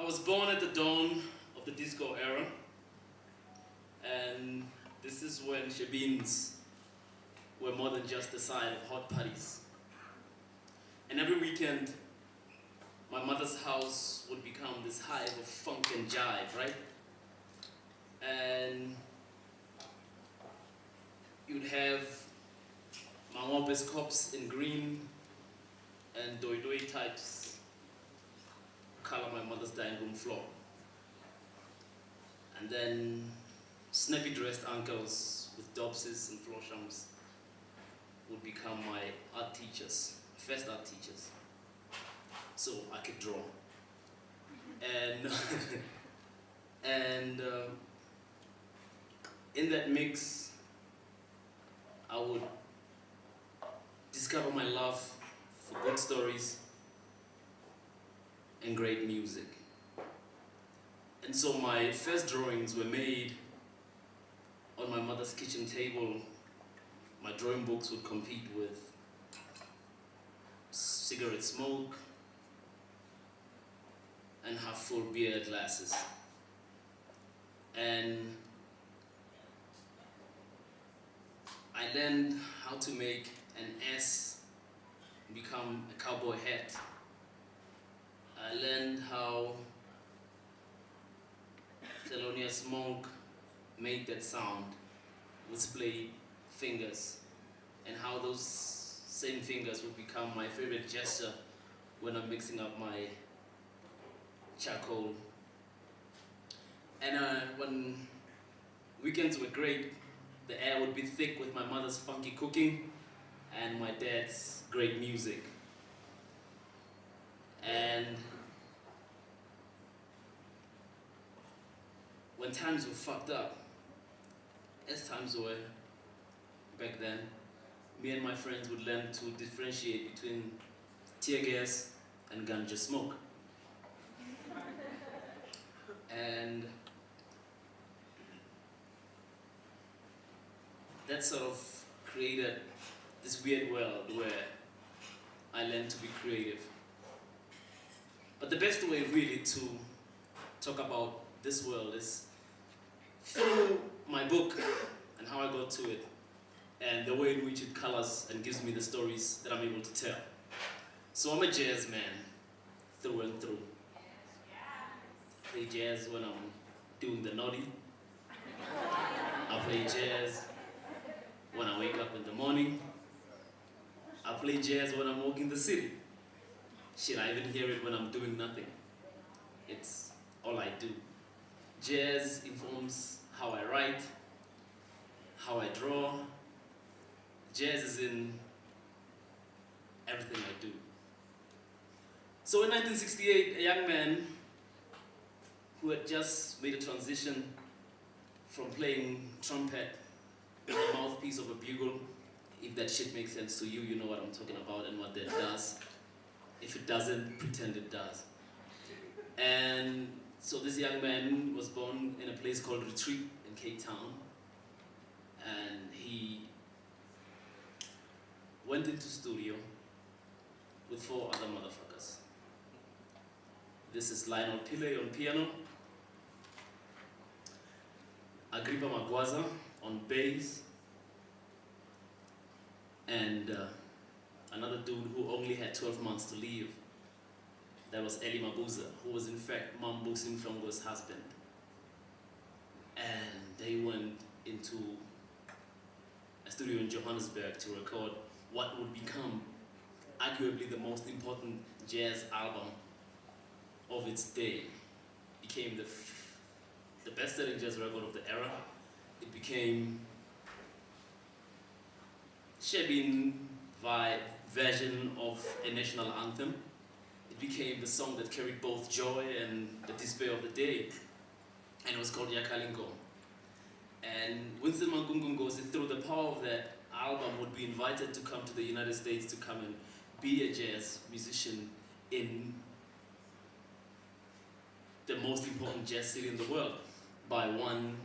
was born at the dawn of the disco era, and this is when shebeens were more than just the sign of hot parties. And every weekend, my mother's house would become this hive of funk and jive, right? And you'd have Mangopes cops in green and doi doi types color my mother's dining room floor. And then snappy dressed uncles with dobses and floorshams would become my art teachers, first art teachers. So I could draw. And, and in that mix, I would discover my love for good stories and great music. And so my first drawings were made on my mother's kitchen table. My drawing books would compete with cigarette smoke and half full beer glasses. And I learned how to make an S become a cowboy hat. I learned how Thelonious Smoke made that sound with splayed fingers, and how those same fingers would become my favorite gesture when I'm mixing up my charcoal. And when weekends were great, the air would be thick with my mother's funky cooking and my dad's great music. And when times were fucked up, as times were back then, me and my friends would learn to differentiate between tear gas and ganja smoke. And that sort of created this weird world where I learned to be creative. But the best way really to talk about this world is through my book and how I got to it, and the way in which it colors and gives me the stories that I'm able to tell. So I'm a jazz man, through and through. I play jazz when I'm doing the naughty. I play jazz when I wake up in the morning. I play jazz when I'm walking the city. Shit, I even hear it when I'm doing nothing. It's all I do. Jazz informs how I write, how I draw. Jazz is in everything I do. So in 1968, a young man who had just made a transition from playing trumpet with a mouthpiece of a bugle, if that shit makes sense to you, you know what I'm talking about and what that does. If it doesn't, pretend it does. And so this young man was born in a place called Retreat in Cape Town, and he went into studio with 4 other motherfuckers. This is Lionel Pillay on piano, Agrippa Magwaza on bass, and another dude who only had 12 months to live. That was Eli Mabuza, who was in fact Mambu Simflongo's husband. And they went into a studio in Johannesburg to record what would become arguably the most important jazz album of its day. It became the best-selling jazz record of the era. It became Shebeen version of a national anthem. It became the song that carried both joy and the despair of the day, and it was called Yakalinko. And Winston Mankungungosi, through the power of that album, would be invited to come to the United States to come and be a jazz musician in the most important jazz city in the world by one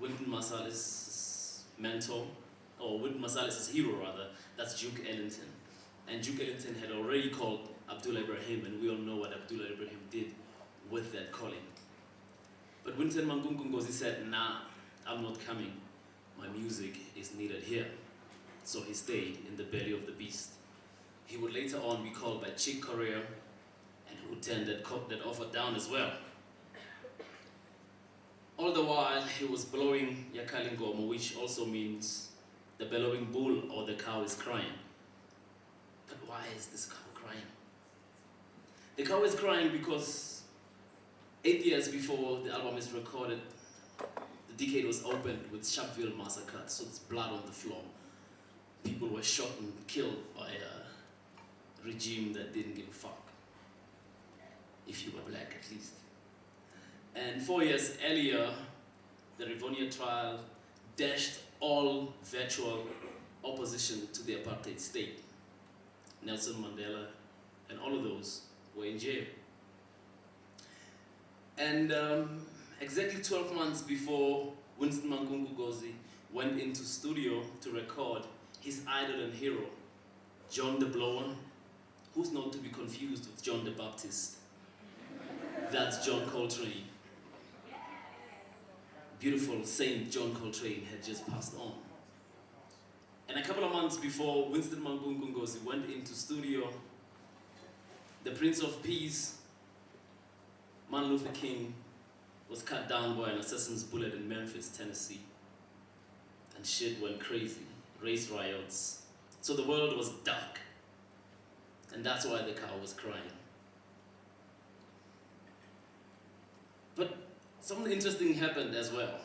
Wynton Marsalis' mentor, or Wynton Marsalis' hero rather, that's Duke Ellington. And Duke Ellington had already called Abdullah Ibrahim, and we all know what Abdullah Ibrahim did that calling. But Winston Mankunkungozi said, nah, I'm not coming. My music is needed here. So he stayed in the belly of the beast. He would later on be called by Chick Corea, and he would turn that offer down as well. All the while, he was blowing Yakalingomo, which also means the bellowing bull or the cow is crying. But why is this cow crying? The cow is crying because 8 years before the album is recorded, the decade was opened with Sharpeville massacre, so there's blood on the floor. People were shot and killed by a regime that didn't give a fuck. If you were black, at least. And 4 years earlier, the Rivonia trial dashed all virtual opposition to the apartheid state. Nelson Mandela and all of those were in jail. And exactly 12 months before Winston Mankunkungozi went into studio to record his idol and hero, John the Blower, who's not to be confused with John the Baptist. That's John Coltrane. Beautiful Saint John Coltrane had just passed on. And a couple of months before Winston Mankunkungozi went into studio, the Prince of Peace, Martin Luther King, was cut down by an assassin's bullet in Memphis, Tennessee. And shit went crazy, race riots. So the world was dark. And that's why the cow was crying. But something interesting happened as well.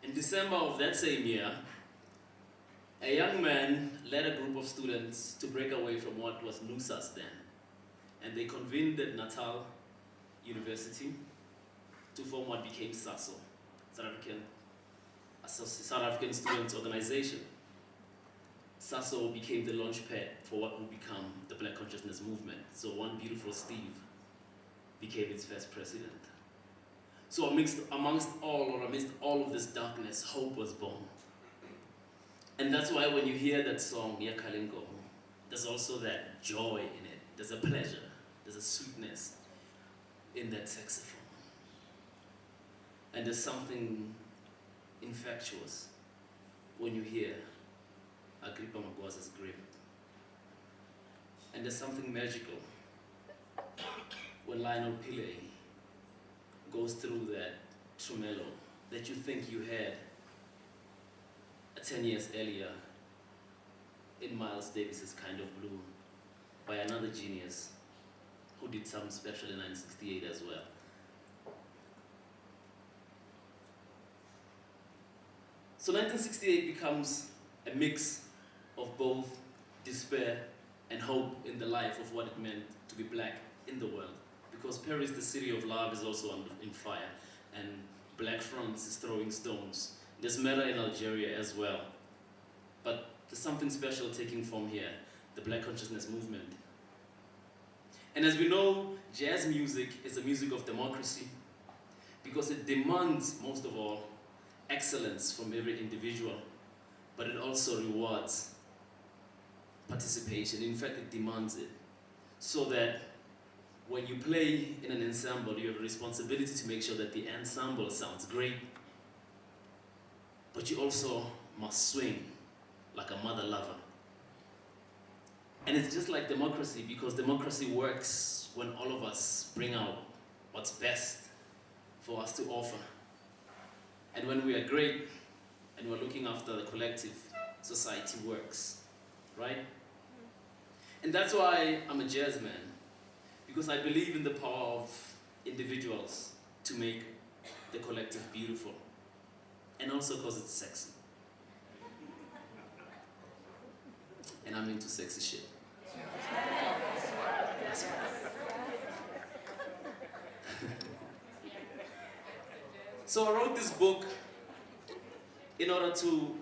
In December of that same year, a young man led a group of students to break away from what was NUSAS then. And they convened at Natal University to form what became SASO, South African Students Organization. SASO became the launchpad for what would become the Black Consciousness Movement. So one beautiful Steve became its first president. So amidst all of this darkness, hope was born. And that's why when you hear that song, Yakalingo, there's also that joy in it. There's a pleasure, there's a sweetness in that saxophone. And there's something infectious when you hear Agrippa Magwaza's grip. And there's something magical when Lionel Pillay goes through that tremolo that you think you had 10 years earlier in Miles Davis's Kind of Blue by another genius who did something special in 1968 as well. So 1968 becomes a mix of both despair and hope in the life of what it meant to be black in the world. Because Paris, the city of love, is also in fire, and Black France is throwing stones. There's murder in Algeria as well. But there's something special taking form here, the Black Consciousness Movement. And as we know, jazz music is a music of democracy because it demands, most of all, excellence from every individual, but it also rewards participation. In fact, it demands it. So that when you play in an ensemble, you have a responsibility to make sure that the ensemble sounds great, but you also must swing like a mother lover. And it's just like democracy, because democracy works when all of us bring out what's best for us to offer. And when we are great and we're looking after the collective, society works, right? And that's why I'm a jazz man, because I believe in the power of individuals to make the collective beautiful, and also because it's sexy. And I'm into sexy shit. That's right. So I wrote this book in order to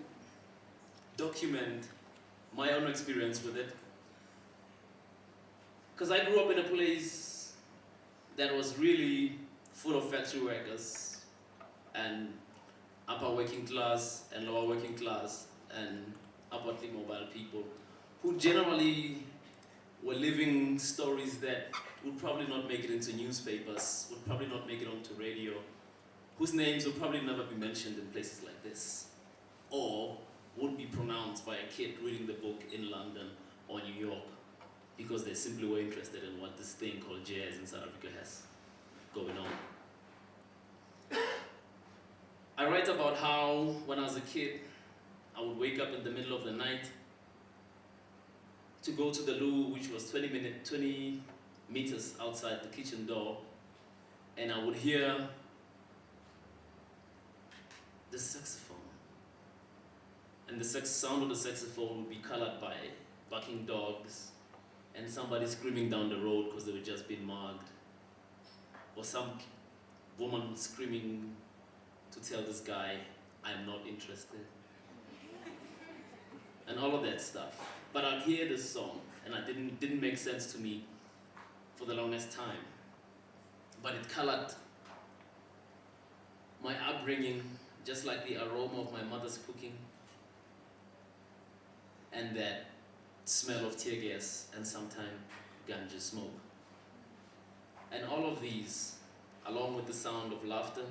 document my own experience with it. Because I grew up in a place that was really full of factory workers and upper working class and lower working class and upwardly mobile people who generally were living stories that would probably not make it into newspapers, would probably not make it onto radio, whose names would probably never be mentioned in places like this, or would be pronounced by a kid reading the book in London or New York, because they simply were interested in what this thing called jazz in South Africa has going on. I write about how, when I was a kid, I would wake up in the middle of the night to go to the loo, which was 20 meters outside the kitchen door, and I would hear the saxophone. And the sound of the saxophone would be colored by barking dogs and somebody screaming down the road because they were just being mugged, or some woman screaming to tell this guy, I'm not interested, and all of that stuff. But I'd hear this song, and it didn't make sense to me for the longest time. But it colored my upbringing, just like the aroma of my mother's cooking, and that smell of tear gas and sometimes ganja smoke. And all of these, along with the sound of laughter,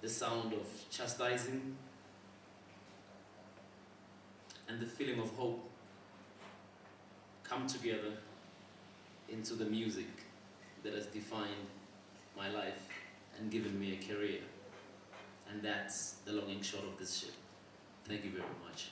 the sound of chastising, and the feeling of hope, come together into the music that has defined my life and given me a career. And that's the long and short of this shit. Thank you very much.